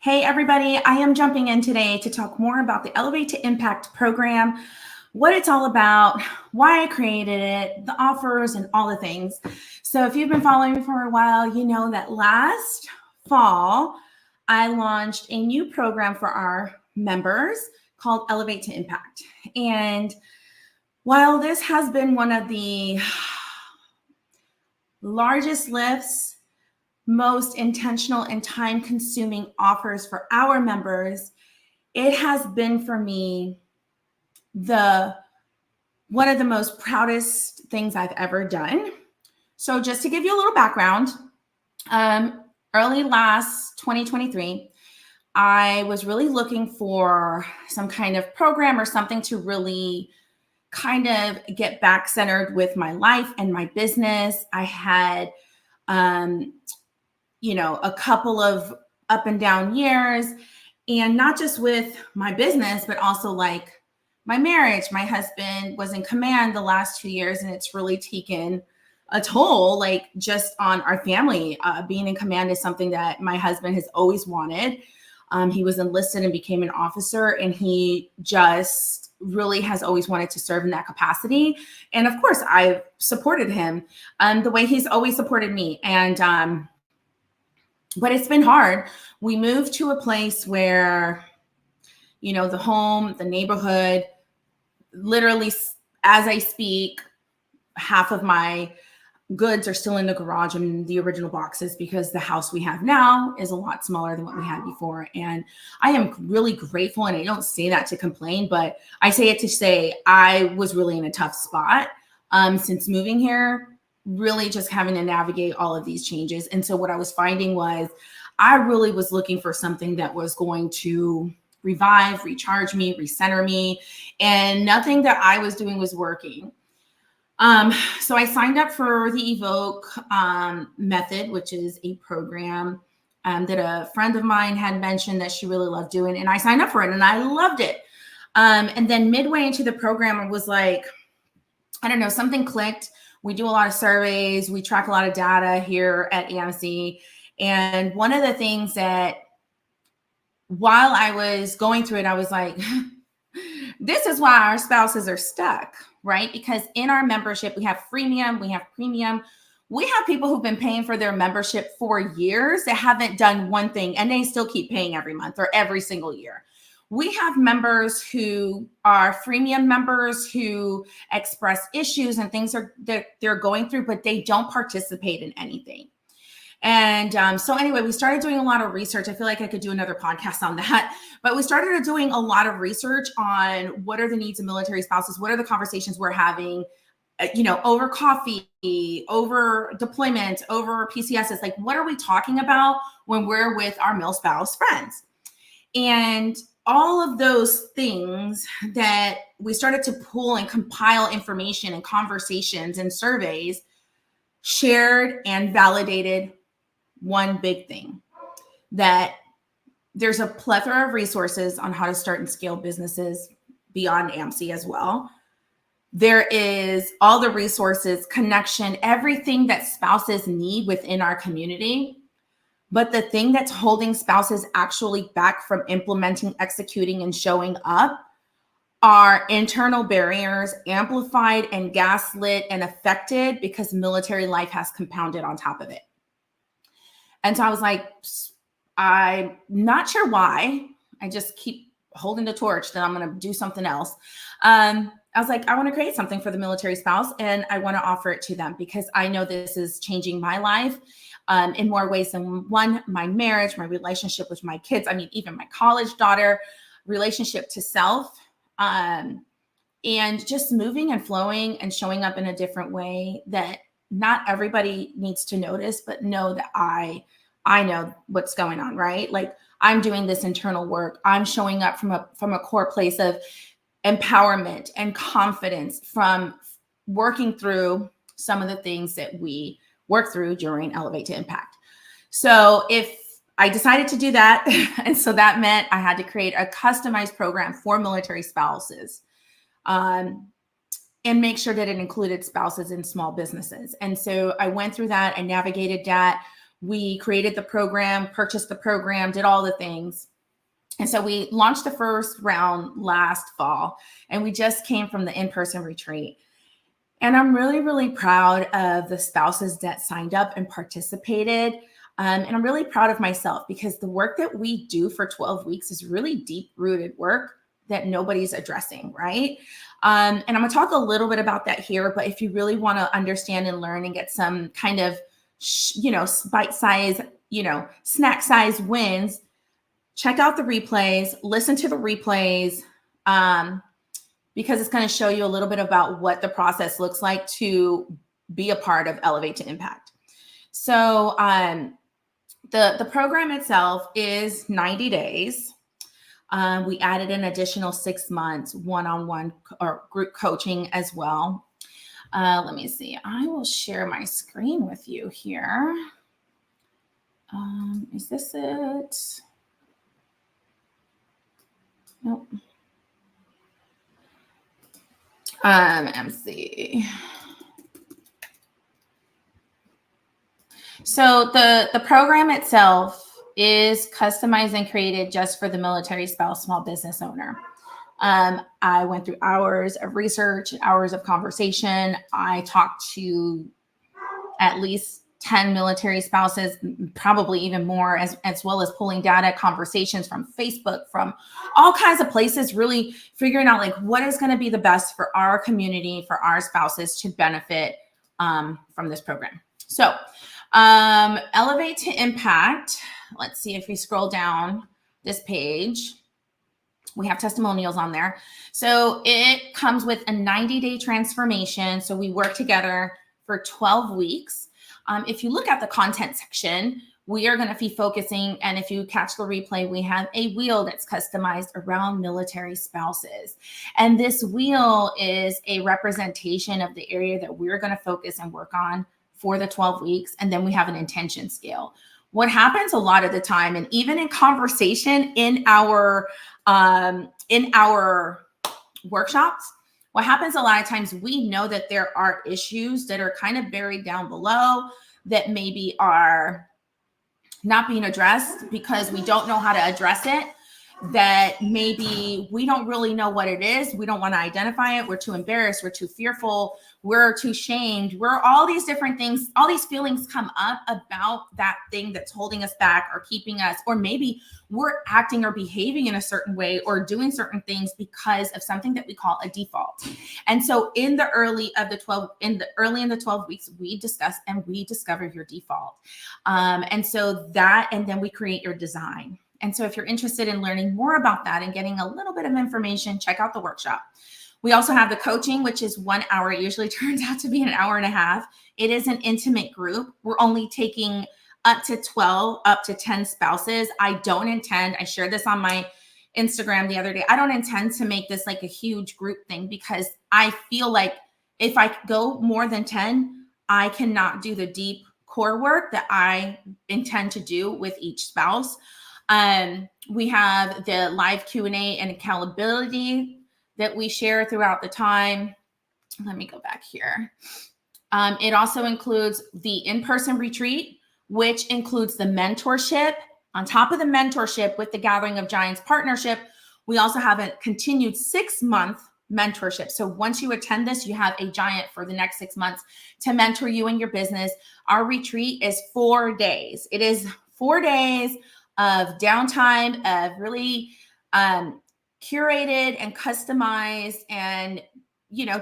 Hey, everybody, I am jumping in today to talk more about the Elevate to Impact program, what it's all about, why I created it, the offers, and all the things. So, if you've been following me for a while, you know that last fall, I launched a new program for our members called Elevate to Impact. And while this has been one of the largest lifts, most intentional and time consuming offers for our members, it has been for me the one of the most proudest things I've ever done. So just to give you a little background, early last 2023, I was really looking for some kind of program or something to really kind of get back centered with my life and my business. I had a couple of up and down years, and not just with my business, but also like my marriage. My husband was in command the last 2 years, and it's really taken a toll, like just on our family. Being in command is something that my husband has always wanted. He was enlisted and became an officer, and he just really has always wanted to serve in that capacity. And of course, I've supported him the way he's always supported me. But it's been hard. We moved to a place where, the home, the neighborhood, literally as I speak, half of my goods are still in the garage in the original boxes because the house we have now is a lot smaller than what we had before. And I am really grateful. And I don't say that to complain, but I say it to say I was really in a tough spot since moving here, really just having to navigate all of these changes. And so what I was finding was I really was looking for something that was going to revive, recharge me, recenter me, and nothing that I was doing was working. So I signed up for the Evoke method, which is a program that a friend of mine had mentioned that she really loved doing. And I signed up for it and I loved it. And then midway into the program, I was like, I don't know, something clicked. We do a lot of surveys. We track a lot of data here at AMC. And one of the things that while I was going through it, I was like, this is why our spouses are stuck, right? Because in our membership, we have freemium, we have premium. We have people who've been paying for their membership for years that haven't done one thing, and they still keep paying every month or every single year. We have members who are freemium members who express issues and things that they're going through, but they don't participate in anything. And so anyway, we started doing a lot of research. I feel like I could do another podcast on that, but we started doing a lot of research on what are the needs of military spouses? What are the conversations we're having, over coffee, over deployment, over PCSs? Like, what are we talking about when we're with our mil spouse friends? And all of those things that we started to pull and compile information and conversations and surveys shared and validated one big thing, that there's a plethora of resources on how to start and scale businesses beyond AMC as well. There is all the resources, connection, everything that spouses need within our community. But the thing that's holding spouses actually back from implementing, executing, and showing up are internal barriers, amplified and gaslit and affected because military life has compounded on top of it. And so I was like, I'm not sure why. I just keep holding the torch that I'm going to do something else. I was like, I want to create something for the military spouse, and I want to offer it to them because I know this is changing my life in more ways than one: my marriage, my relationship with my kids. I mean, even my college daughter, relationship to self, and just moving and flowing and showing up in a different way that not everybody needs to notice, but know that I know what's going on, right? Like, I'm doing this internal work. I'm showing up from a core place of empowerment and confidence from working through some of the things that we work through during Elevate to Impact. So if I decided to do that, and so that meant I had to create a customized program for military spouses, and make sure that it included spouses and small businesses. And so I went through that. I navigated that. We created the program, purchased the program, did all the things. And so we launched the first round last fall, and we just came from the in-person retreat. And I'm really, really proud of the spouses that signed up and participated. And I'm really proud of myself because the work that we do for 12 weeks is really deep-rooted work that nobody's addressing, right? And I'm going to talk a little bit about that here, but if you really want to understand and learn and get some kind of, bite-size, snack-size wins, check out the replays, listen to the replays, because it's going to show you a little bit about what the process looks like to be a part of Elevate to Impact. So the program itself is 90 days. We added an additional 6 months one-on-one or group coaching as well. Let me see. I will share my screen with you here. Is this it? Nope. MC. So the program itself is customized and created just for the military spouse small business owner. I went through hours of research, hours of conversation. I talked to at least 10 military spouses, probably even more, as well as pulling data, conversations from Facebook, from all kinds of places, really figuring out like what is going to be the best for our community, for our spouses to benefit from this program. So Elevate to Impact. Let's see if we scroll down this page. We have testimonials on there. So it comes with a 90-day transformation. So we work together for 12 weeks. If you look at the content section, we are going to be focusing, and if you catch the replay, we have a wheel that's customized around military spouses. And this wheel is a representation of the area that we're going to focus and work on for the 12 weeks. And then we have an intention scale. What happens a lot of the time, and even in conversation in our workshops, what happens a lot of times, we know that there are issues that are kind of buried down below that maybe are not being addressed because we don't know how to address it, that maybe we don't really know what it is. We don't want to identify it. We're too embarrassed. We're too fearful. We're too shamed. We're all these different things. All these feelings come up about that thing that's holding us back or keeping us, or maybe we're acting or behaving in a certain way or doing certain things because of something that we call a default. And so in the early in the 12 weeks, we discuss and we discover your default. And then we create your design. And so if you're interested in learning more about that and getting a little bit of information, check out the workshop. We also have the coaching, which is 1 hour. It usually turns out to be an hour and a half. It is an intimate group. We're only taking up to 10 spouses. I shared this on my Instagram the other day. I don't intend to make this like a huge group thing because I feel like if I go more than 10, I cannot do the deep core work that I intend to do with each spouse. We have the live Q&A and accountability that we share throughout the time. Let me go back here. It also includes the in-person retreat, which includes the mentorship. On top of the mentorship with the Gathering of Giants partnership, we also have a continued 6-month mentorship. So once you attend this, you have a giant for the next 6 months to mentor you in your business. Our retreat is 4 days. It is 4 days of downtime, of really curated and customized and,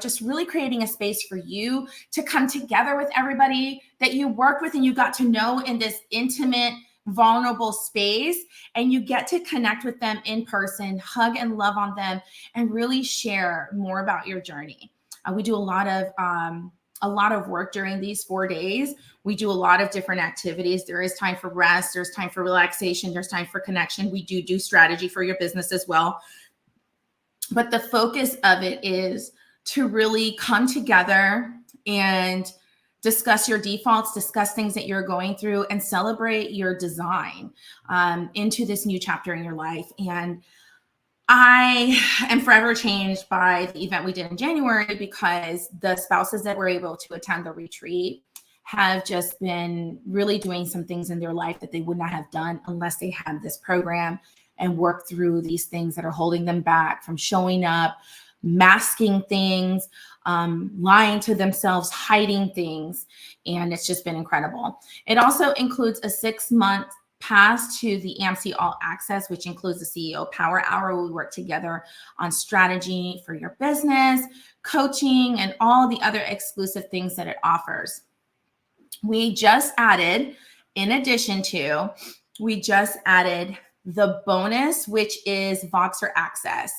just really creating a space for you to come together with everybody that you worked with and you got to know in this intimate, vulnerable space, and you get to connect with them in person, hug and love on them, and really share more about your journey. We do a lot of work during these 4 days. We do a lot of different activities. There is time for rest. There's time for relaxation. There's time for connection. We do strategy for your business as well. But the focus of it is to really come together and discuss your defaults, discuss things that you're going through, and celebrate your design into this new chapter in your life. And I am forever changed by the event we did in January because the spouses that were able to attend the retreat have just been really doing some things in their life that they would not have done unless they had this program and worked through these things that are holding them back from showing up, masking things, lying to themselves, hiding things. And it's just been incredible. It also includes a 6-month pass to the AMC All Access, which includes the CEO Power Hour. We work together on strategy for your business, coaching, and all the other exclusive things that it offers. We just added, in addition to, we just added the bonus, which is Voxer Access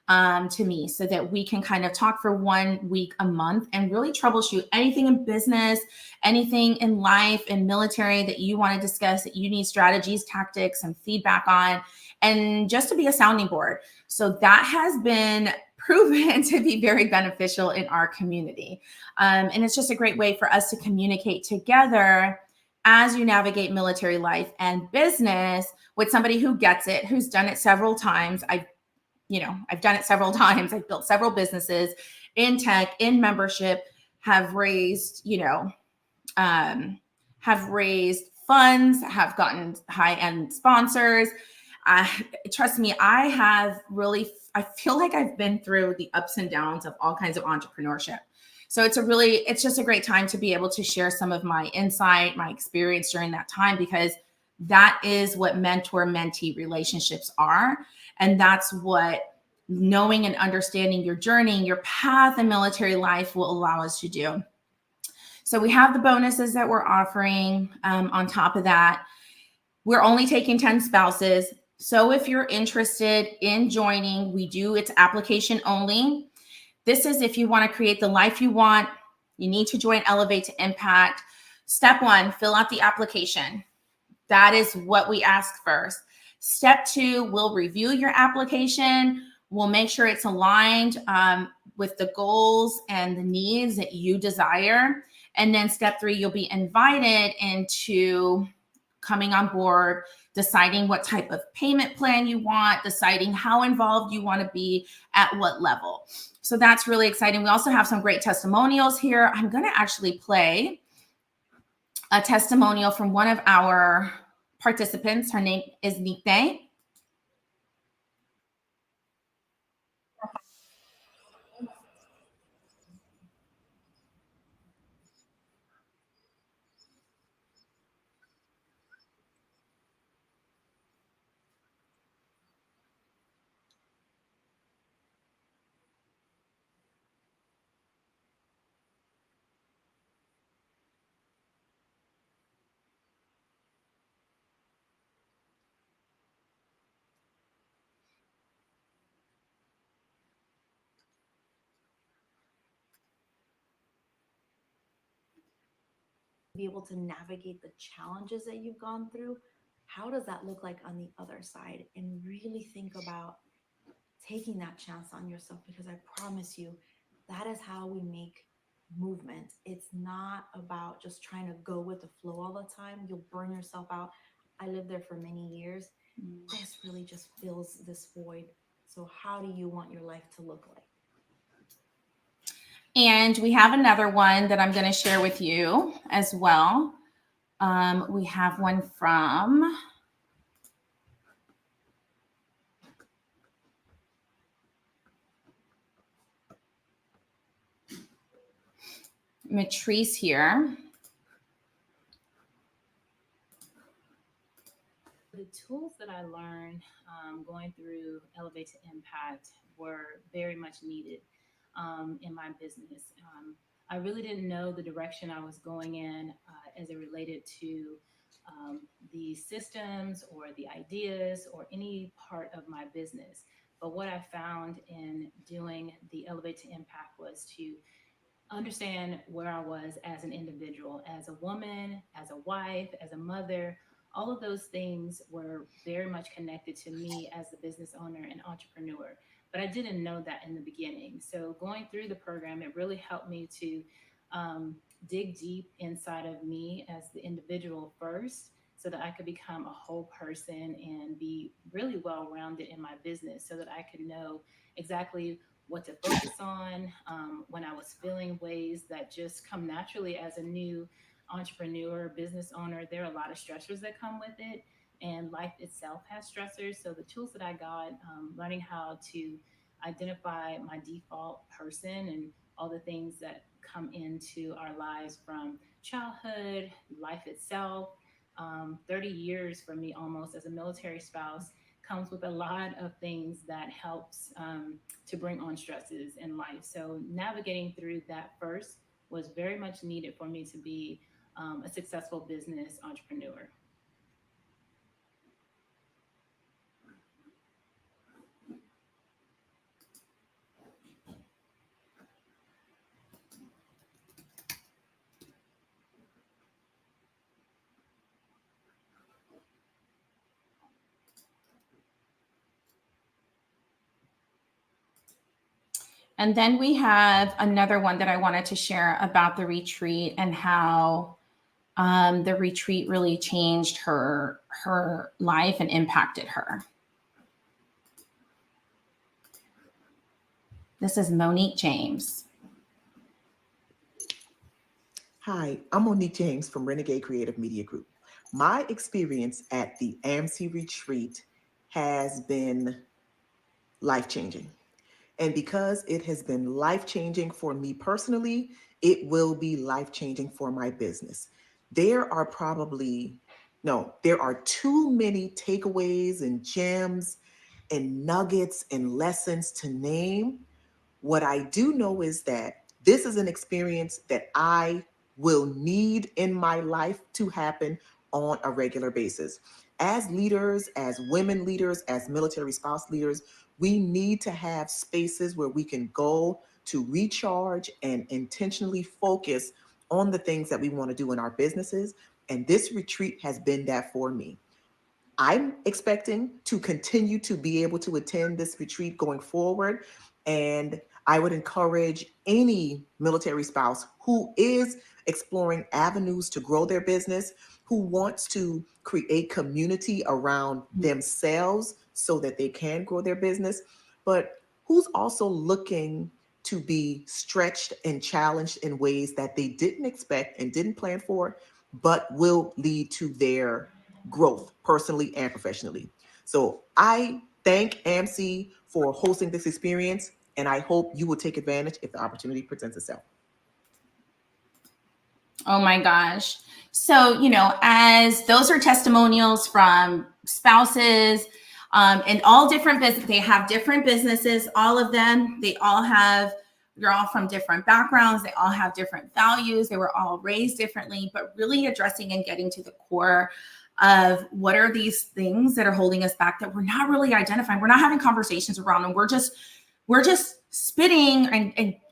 to me, so that we can kind of talk for 1 week a month and really troubleshoot anything in business, anything in life and military that you want to discuss, that you need strategies, tactics, and feedback on, and just to be a sounding board. So that has been proven to be very beneficial in our community. And it's just a great way for us to communicate together as you navigate military life and business with somebody who gets it, who's done it several times. I've done it several times. I've built several businesses in tech, in membership, have raised, have raised funds, have gotten high-end sponsors. Trust me, I feel like I've been through the ups and downs of all kinds of entrepreneurship. So it's just a great time to be able to share some of my insight, my experience during that time, because that is what mentor-mentee relationships are. And that's what knowing and understanding your journey, your path in military life will allow us to do. So we have the bonuses that we're offering. On top of that, we're only taking 10 spouses. So if you're interested in joining, it's application only. This is if you want to create the life you want, you need to join Elevate to Impact. Step 1, fill out the application. That is what we ask first. Step 2, we'll review your application. We'll make sure it's aligned with the goals and the needs that you desire. And then step 3, you'll be invited into coming on board, deciding what type of payment plan you want, deciding how involved you want to be, at what level. So that's really exciting. We also have some great testimonials here. I'm going to actually play a testimonial from one of our participants. Her name is Nite. Be able to navigate the challenges that you've gone through. How does that look like on the other side? And really think about taking that chance on yourself, because I promise you, that is how we make movement. It's not about just trying to go with the flow all the time. You'll burn yourself out. I lived there for many years. This really just fills this void. So, how do you want your life to look like? And we have another one that I'm going to share with you as well. We have one from Matrice here. The tools that I learned going through Elevate to Impact were very much needed in my business. I really didn't know the direction I was going in as it related to the systems or the ideas or any part of my business. But what I found in doing the Elevate to Impact was to understand where I was as an individual, as a woman, as a wife, as a mother. All of those things were very much connected to me as a business owner and entrepreneur. But I didn't know that in the beginning. So going through the program, it really helped me to dig deep inside of me as the individual first, so that I could become a whole person and be really well rounded in my business, so that I could know exactly what to focus on when I was feeling ways that just come naturally as a new entrepreneur, business owner, there are a lot of stressors that come with it, and life itself has stressors. So the tools that I got, learning how to identify my default person and all the things that come into our lives from childhood, life itself. 30 years for me almost as a military spouse comes with a lot of things that helps to bring on stresses in life. So navigating through that first was very much needed for me to be a successful business entrepreneur. And then we have another one that I wanted to share about the retreat and how the retreat really changed her life and impacted her. This is Monique James. Hi, I'm Monique James from Renegade Creative Media Group. My experience at the AMC retreat has been life-changing. And because it has been life-changing for me personally, it will be life-changing for my business. There are probably, no, there are too many takeaways and gems and nuggets and lessons to name. What I do know is that this is an experience that I will need in my life to happen on a regular basis. As leaders, as women leaders, as military spouse leaders, we need to have spaces where we can go to recharge and intentionally focus on the things that we want to do in our businesses. And this retreat has been that for me. I'm expecting to continue to be able to attend this retreat going forward. And I would encourage any military spouse who is exploring avenues to grow their business, who wants to create community around themselves so that they can grow their business, but who's also looking to be stretched and challenged in ways that they didn't expect and didn't plan for, but will lead to their growth personally and professionally. So I thank AMC for hosting this experience, and I hope you will take advantage if the opportunity presents itself. Oh my gosh. So, as those are testimonials from spouses and all different business, they have different businesses, all of them, they're all from different backgrounds. They all have different values. They were all raised differently, but really addressing and getting to the core of what are these things that are holding us back that we're not really identifying. We're not having conversations around them. We're just spitting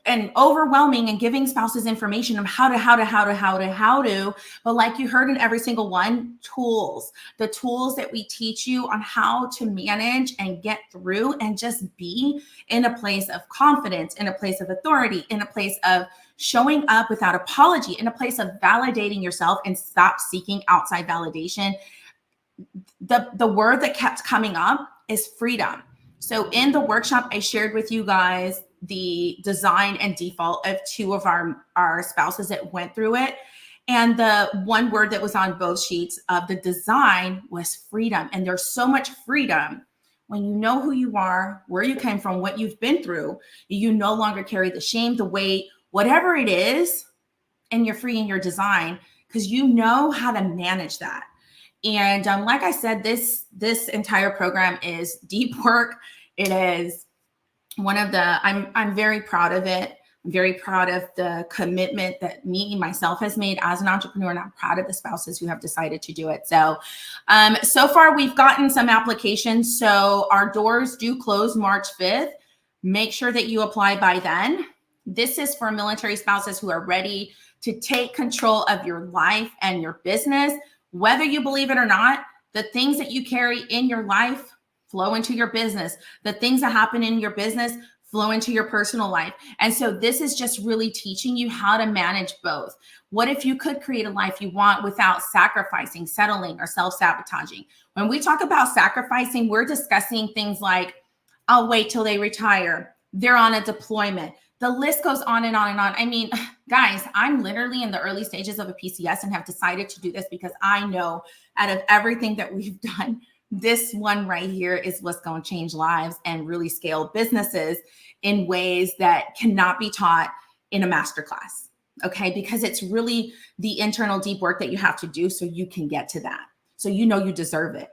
and overwhelming and giving spouses information of how to. But like you heard in every single one, the tools that we teach you on how to manage and get through and just be in a place of confidence, in a place of authority, in a place of showing up without apology, in a place of validating yourself and stop seeking outside validation. The word that kept coming up is freedom. So in the workshop, I shared with you guys the design and default of two of our spouses that went through it. And the one word that was on both sheets of the design was freedom. And there's so much freedom when you know who you are, where you came from, what you've been through. You no longer carry the shame, the weight, whatever it is, and you're free in your design because you know how to manage that. And like I said, this entire program is deep work. It is one of the, I'm very proud of it. I'm very proud of the commitment that myself has made as an entrepreneur, and I'm proud of the spouses who have decided to do it. So, so far we've gotten some applications. So our doors do close March 5th. Make sure that you apply by then. This is for military spouses who are ready to take control of your life and your business. Whether you believe it or not, the things that you carry in your life flow into your business. The things that happen in your business flow into your personal life. And so this is just really teaching you how to manage both. What if you could create a life you want without sacrificing, settling, or self-sabotaging? When we talk about sacrificing, we're discussing things like, I'll wait till they retire. They're on a deployment. The list goes on and on and on. I mean, guys, I'm literally in the early stages of a PCS and have decided to do this because I know out of everything that we've done, this one right here is what's going to change lives and really scale businesses in ways that cannot be taught in a masterclass. Okay, because it's really the internal deep work that you have to do so you can get to that. So you know you deserve it.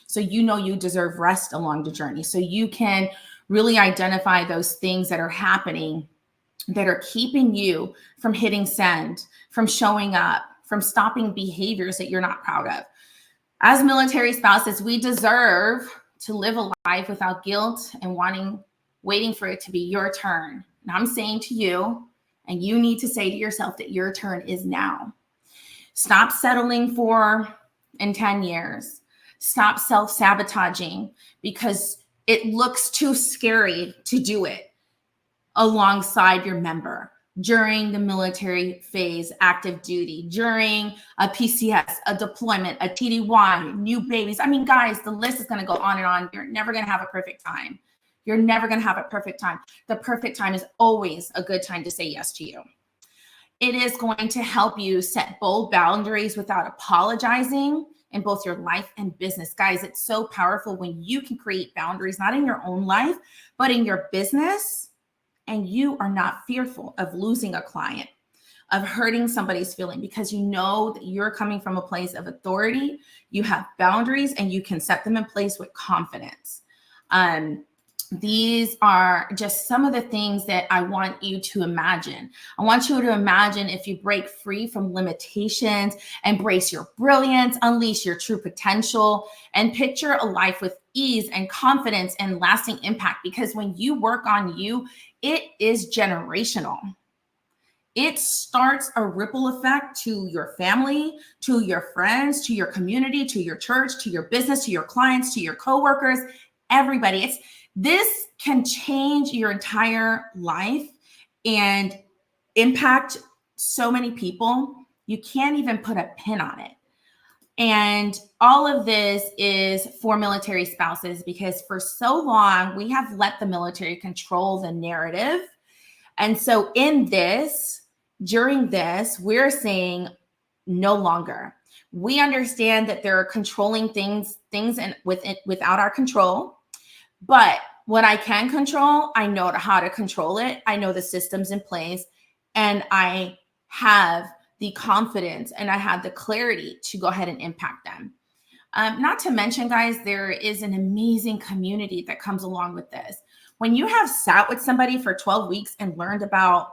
So you know you deserve rest along the journey. So you can really identify those things that are happening that are keeping you from hitting send, from showing up, from stopping behaviors that you're not proud of. As military spouses, we deserve to live a life without guilt and waiting for it to be your turn. And I'm saying to you, and you need to say to yourself that your turn is now. Stop settling for in 10 years. Stop self-sabotaging because it looks too scary to do it alongside your member during the military phase, active duty, during a PCS, a deployment, a TDY, new babies. I mean, guys, the list is going to go on and on. You're never going to have a perfect time. You're never going to have a perfect time. The perfect time is always a good time to say yes to you. It is going to help you set bold boundaries without apologizing in both your life and business. Guys, it's so powerful when you can create boundaries, not in your own life, but in your business. And you are not fearful of losing a client, of hurting somebody's feeling, because you know that you're coming from a place of authority. You have boundaries and you can set them in place with confidence. These are just some of the things that I want you to imagine. I want you to imagine if you break free from limitations, embrace your brilliance, unleash your true potential, and picture a life with ease and confidence and lasting impact. Because when you work on you, it is generational. It starts a ripple effect to your family, to your friends, to your community, to your church, to your business, to your clients, to your coworkers, everybody. This can change your entire life and impact so many people. You can't even put a pin on it. And all of this is for military spouses because for so long, we have let the military control the narrative. And so during this, we're saying no longer. We understand that there are controlling things and without our control. But what I can control, I know how to control it. I know the systems in place, and I have the confidence and I have the clarity to go ahead and impact them. Not to mention, guys, there is an amazing community that comes along with this. When you have sat with somebody for 12 weeks and learned about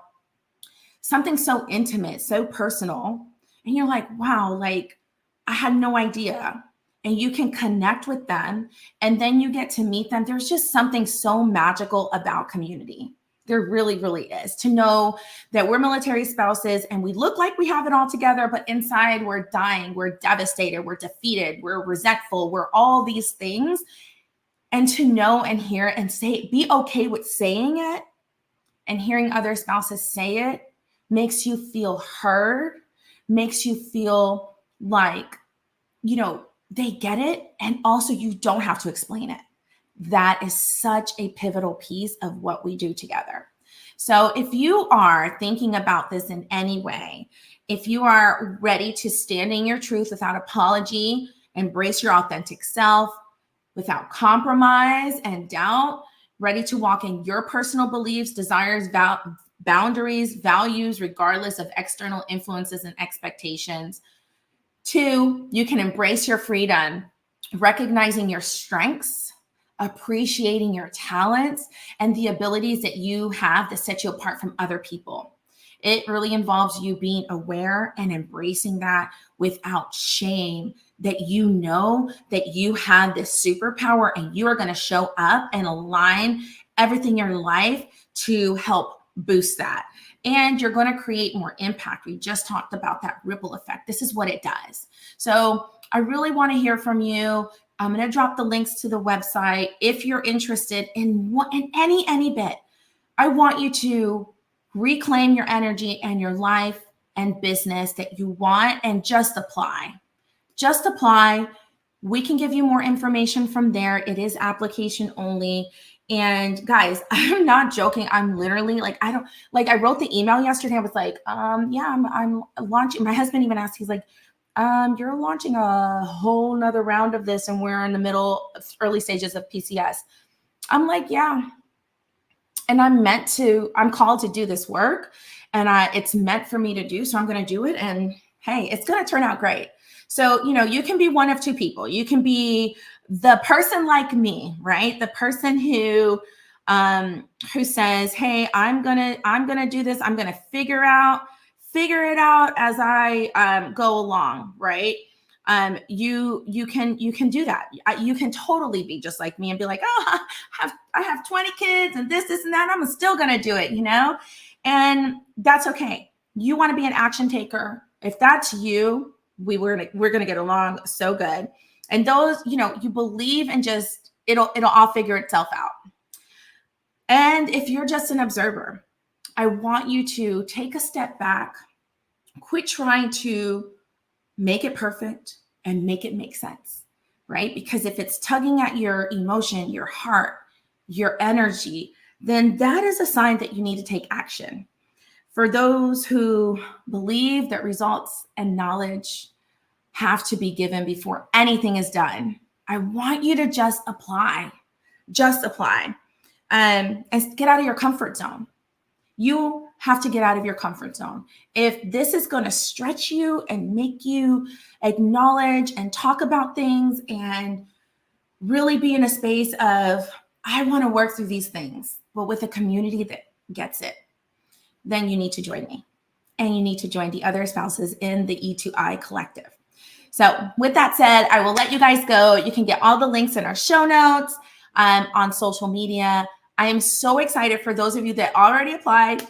something so intimate, so personal, and you're like, wow, like I had no idea. And you can connect with them and then you get to meet them. There's just something so magical about community. There really, really is. To know that we're military spouses and we look like we have it all together, but inside we're dying, we're devastated, we're defeated, we're resentful, we're all these things. And to know and hear and say, be okay with saying it and hearing other spouses say it makes you feel heard, makes you feel like, they get it. And also you don't have to explain it. That is such a pivotal piece of what we do together. So if you are thinking about this in any way, if you are ready to stand in your truth without apology, embrace your authentic self without compromise and doubt, ready to walk in your personal beliefs, desires, boundaries, values, regardless of external influences and expectations. 2, you can embrace your freedom, recognizing your strengths, appreciating your talents, and the abilities that you have that set you apart from other people. It really involves you being aware and embracing that without shame, that you know that you have this superpower and you are going to show up and align everything in your life to help boost that. And you're going to create more impact. We just talked about that ripple effect. This is what it does. So I really want to hear from you. I'm going to drop the links to the website. If you're interested in any bit, I want you to reclaim your energy and your life and business that you want and just apply. Just apply. We can give you more information from there. It is application only. And guys, I'm not joking. I'm literally like, I wrote the email yesterday. I was like, yeah, I'm launching. My husband even asked, he's like, you're launching a whole nother round of this, and we're in the early stages of PCS. I'm like, yeah. And I'm called to do this work, and it's meant for me to do. So I'm going to do it. And hey, it's going to turn out great. So, you can be one of two people. You can be the person like me, right? The person who says, hey, I'm going to do this. I'm going to figure it out as I go along. Right. You can do that. You can totally be just like me and be like, oh, I have 20 kids and this and that. I'm still going to do it, and that's okay. You want to be an action taker. If that's you, we're going to get along so good. And those, you believe in just, it'll all figure itself out. And if you're just an observer, I want you to take a step back, quit trying to make it perfect and make it make sense, right? Because if it's tugging at your emotion, your heart, your energy, then that is a sign that you need to take action. For those who believe that results and knowledge have to be given before anything is done, I want you to just apply, and get out of your comfort zone. You have to get out of your comfort zone. If this is going to stretch you and make you acknowledge and talk about things and really be in a space of, I want to work through these things, but with a community that gets it, then you need to join me. And you need to join the other spouses in the E2I collective. So with that said, I will let you guys go. You can get all the links in our show notes on social media. I am so excited for those of you that already applied.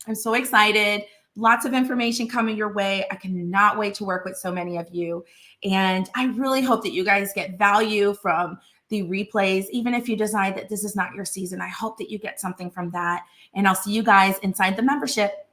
I'm so excited. Lots of information coming your way. I cannot wait to work with so many of you. And I really hope that you guys get value from the replays. Even if you decide that this is not your season, I hope that you get something from that. And I'll see you guys inside the membership.